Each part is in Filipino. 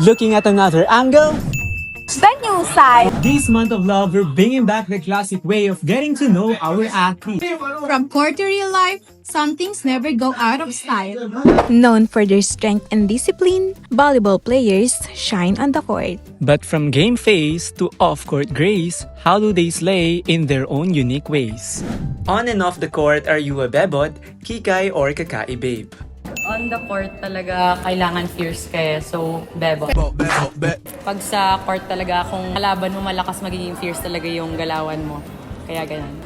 Looking at another angle, The new side. this month of love, we're bringing back the classic way of getting to know our athletes. From court to real life, some things never go out of style. Known for their strength and discipline, volleyball players shine on the court. But from game face to off-court grace, how do they slay in their own unique ways? On and off the court, are you a bebot, kikay, or kakai babe? On the court talaga, kailangan fierce ka eh. So, bebo. Pag sa court talaga, kung kalaban mo malakas, magiging fierce talaga yung galawan mo. Kaya ganun.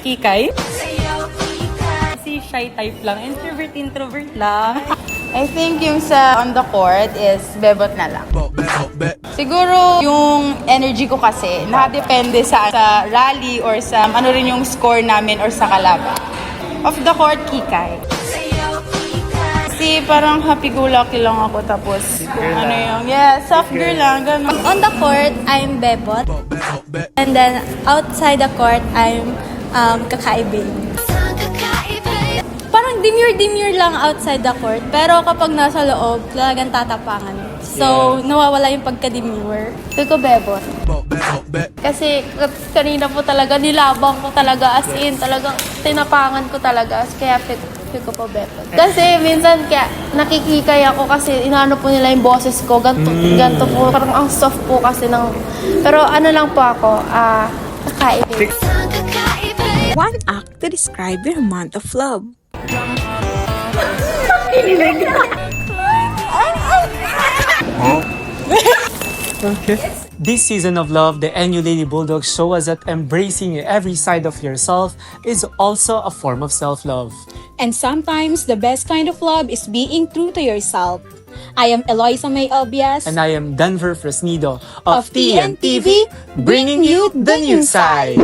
Kikay? Si shy type lang. Introvert lang. I think yung sa on the court is bebot na lang. Siguro yung energy ko kasi nakadepende sa rally or sa ano rin yung score namin or sa kalaban. Off the court, kikay. Kasi parang happy-go-lucky lang ako tapos kung ano yung, soft girl lang, ganun. On the court, I'm bebot. And then outside the court, I'm kakaibing. Parang demure lang outside the court. Pero kapag nasa loob, talagang tatapangan. So, nawawala yung pagka-demure. Feel ko bebot. Kasi kanina po talaga, nilabang ko talaga as in, talagang tinapangan ko talaga. Kaya feel ko po bebot. Kasi minsan kaya nakikikay ako kasi inaano po nila yung boses ko. Ganto po. Parang ang soft po kasi ng... Pero ano lang po ako, kakaibig. One act to describe your month of love. This season of love, the NU Lady Bulldogs show us that embracing every side of yourself is also a form of self-love. And sometimes, the best kind of love is being true to yourself. I am Eloisa May Obias And I am Denver Fresnido of TNTV, bringing you the new side.